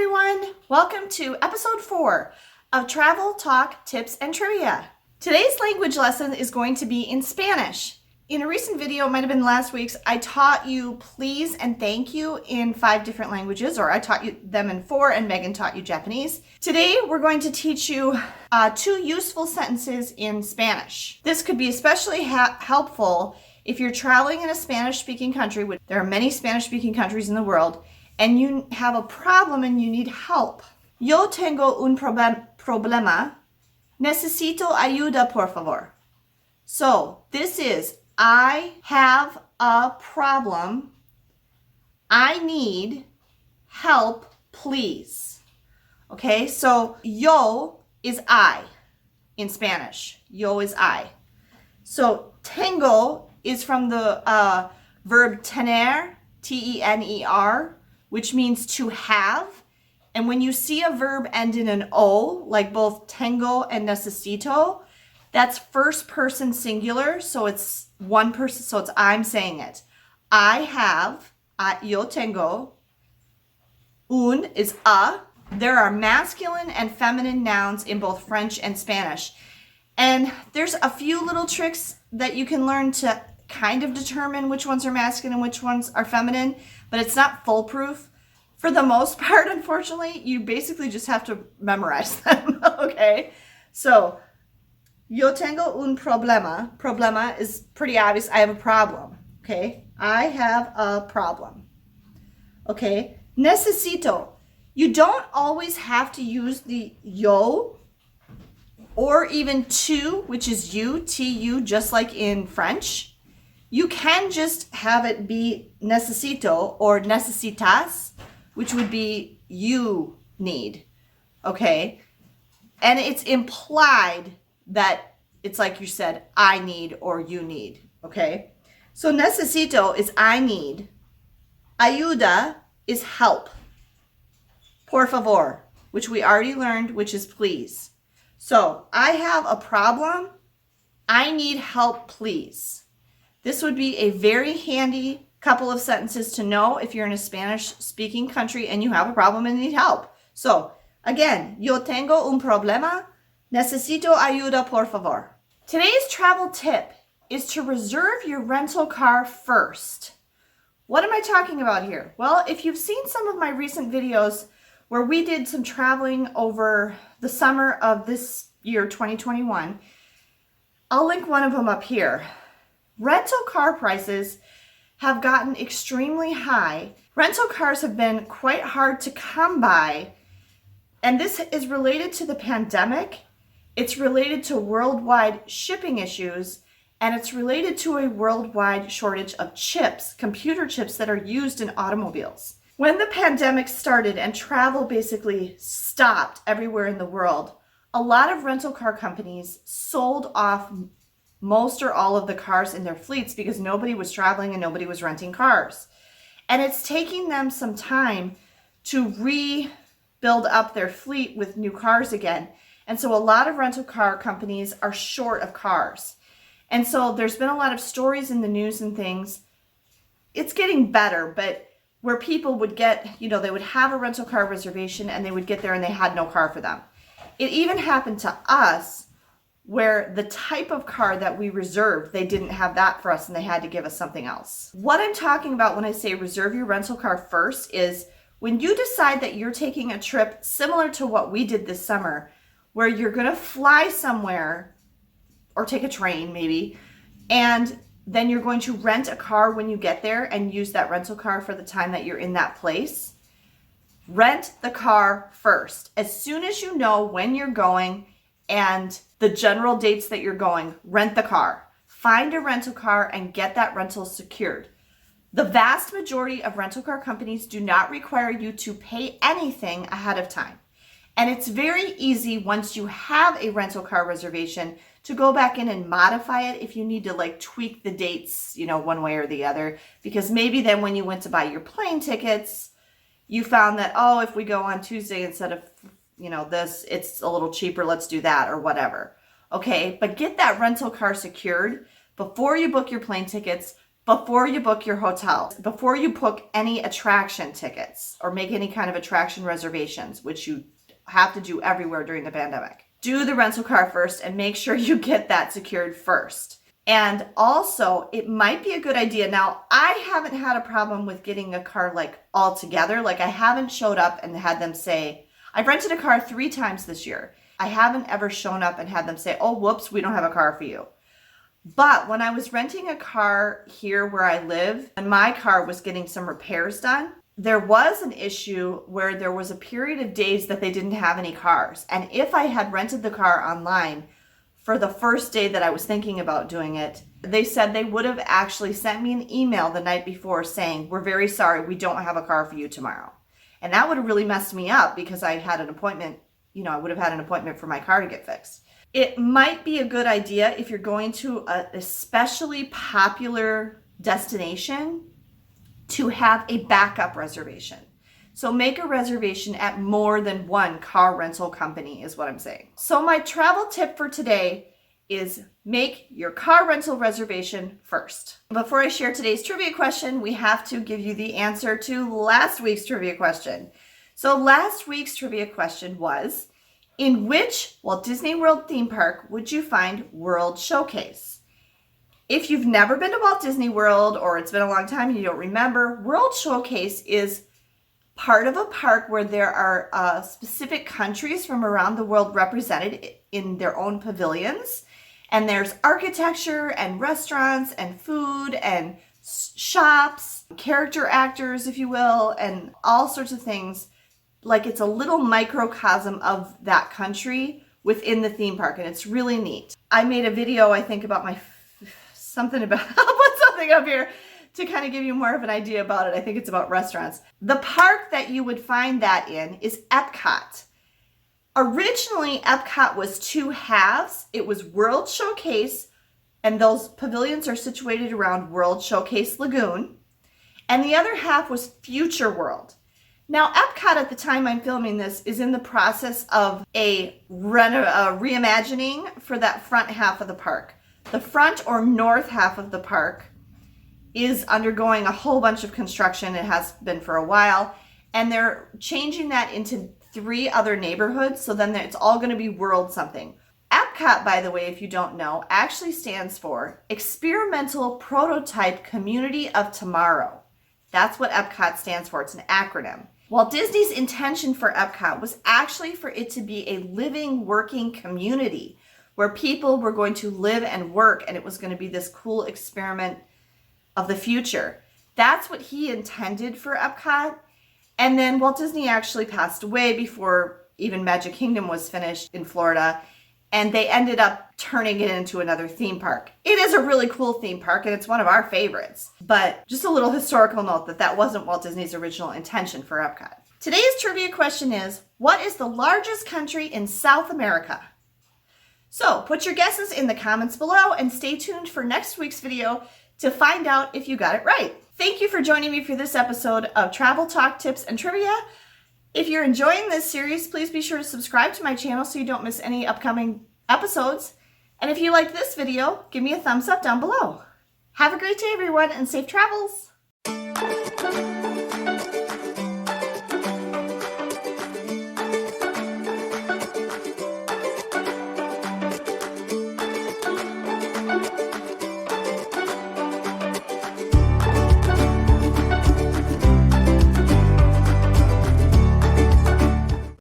everyone! Welcome to episode 4 of Travel Talk Tips and Trivia. Today's language lesson is going to be in Spanish. In a recent video, it might have been last week's, I taught you please and thank you in 5 different languages, or I taught you them in 4 and Megan taught you Japanese. Today, we're going to teach you 2 useful sentences in Spanish. This could be especially helpful if you're traveling in a Spanish-speaking country, which there are many Spanish-speaking countries in the world, and you have a problem and you need help. Yo tengo un problema. Necesito ayuda, por favor. So this is, I have a problem. I need help, please. Okay, so yo is I in Spanish. Yo is I. So tengo is from the verb tener, T-E-N-E-R, which means to have. And when you see a verb end in an O, like both tengo and necesito, that's first person singular, so it's one person, so it's I'm saying it. I have, yo tengo, un is a. There are masculine and feminine nouns in both French and Spanish. And there's a few little tricks that you can learn to kind of determine which ones are masculine and which ones are feminine, but it's not foolproof. For the most part, unfortunately, you basically just have to memorize them, okay? So, yo tengo un problema. Problema is pretty obvious. I have a problem, okay? I have a problem, okay? Necesito. You don't always have to use the yo or even tu, which is you, T-U, just like in French. You can just have it be necesito or necesitas, which would be you need, okay? And it's implied that it's like you said, I need or you need, okay? So necesito is I need. Ayuda is help. Por favor, which we already learned, which is please. So I have a problem. I need help, please. This would be a very handy couple of sentences to know if you're in a Spanish-speaking country and you have a problem and need help. So, again, yo tengo un problema. Necesito ayuda, por favor. Today's travel tip is to reserve your rental car first. What am I talking about here? Well, if you've seen some of my recent videos where we did some traveling over the summer of this year, 2021, I'll link one of them up here. Rental car prices have gotten extremely high. Rental cars have been quite hard to come by, and this is related to the pandemic. It's related to worldwide shipping issues, and it's related to a worldwide shortage of chips, computer chips that are used in automobiles. When the pandemic started and travel basically stopped everywhere in the world, a lot of rental car companies sold off most or all of the cars in their fleets because nobody was traveling and nobody was renting cars. And it's taking them some time to rebuild up their fleet with new cars again. And so a lot of rental car companies are short of cars. And so there's been a lot of stories in the news and things. It's getting better, but where people would get, they would have a rental car reservation and they would get there and they had no car for them. It even happened to us where the type of car that we reserved, they didn't have that for us and they had to give us something else. What I'm talking about when I say reserve your rental car first is when you decide that you're taking a trip similar to what we did this summer, where you're gonna fly somewhere or take a train maybe, and then you're going to rent a car when you get there and use that rental car for the time that you're in that place. Rent the car first. As soon as you know when you're going and the general dates that you're going, rent the car. Find a rental car and get that rental secured. The vast majority of rental car companies do not require you to pay anything ahead of time. And it's very easy once you have a rental car reservation to go back in and modify it if you need to tweak the dates, one way or the other. Because maybe then when you went to buy your plane tickets, you found that, if we go on Tuesday instead of this, it's a little cheaper, let's do that or whatever. Okay, but get that rental car secured before you book your plane tickets, before you book your hotel, before you book any attraction tickets or make any kind of attraction reservations, which you have to do everywhere during the pandemic. Do the rental car first and make sure you get that secured first. And also, it might be a good idea. Now, I haven't had a problem with getting a car like all together. Like, I haven't showed up and had them say, I've rented a car 3 times this year. I haven't ever shown up and had them say, oh, whoops, we don't have a car for you. But when I was renting a car here where I live and my car was getting some repairs done, there was an issue where there was a period of days that they didn't have any cars. And if I had rented the car online for the first day that I was thinking about doing it, they said they would have actually sent me an email the night before saying, we're very sorry, we don't have a car for you tomorrow. And that would have really messed me up because I had an appointment, I would have had an appointment for my car to get fixed. It might be a good idea if you're going to an especially popular destination to have a backup reservation. So make a reservation at more than one car rental company is what I'm saying. So my travel tip for today is make your car rental reservation first. Before I share today's trivia question, we have to give you the answer to last week's trivia question. So last week's trivia question was, in which Walt Disney World theme park would you find World Showcase? If you've never been to Walt Disney World or it's been a long time and you don't remember, World Showcase is part of a park where there are specific countries from around the world represented in their own pavilions. And there's architecture and restaurants and food and shops, character actors, if you will, and all sorts of things. Like it's a little microcosm of that country within the theme park, and it's really neat. I made a video, I think, about I'll put something up here to kind of give you more of an idea about it. I think it's about restaurants. The park that you would find that in is Epcot. Originally, Epcot was 2 halves. It was World Showcase, and those pavilions are situated around World Showcase Lagoon. And the other half was Future World. Now, Epcot at the time I'm filming this is in the process of a reimagining for that front half of the park. The front or north half of the park is undergoing a whole bunch of construction. It has been for a while. And they're changing that into 3 other neighborhoods. So then it's all going to be World something. Epcot, by the way, if you don't know, actually stands for Experimental Prototype Community of Tomorrow. That's what Epcot stands for. It's an acronym. Walt Disney's intention for Epcot was actually for it to be a living, working community where people were going to live and work, and it was going to be this cool experiment of the future. That's what he intended for Epcot. And then Walt Disney actually passed away before even Magic Kingdom was finished in Florida, and they ended up turning it into another theme park. It is a really cool theme park, and it's one of our favorites. But just a little historical note that wasn't Walt Disney's original intention for Epcot. Today's trivia question is, what is the largest country in South America? So put your guesses in the comments below and stay tuned for next week's video to find out if you got it right. Thank you for joining me for this episode of Travel Talk Tips and Trivia. If you're enjoying this series, please be sure to subscribe to my channel so you don't miss any upcoming episodes. And if you like this video, give me a thumbs up down below. Have a great day, everyone, and safe travels.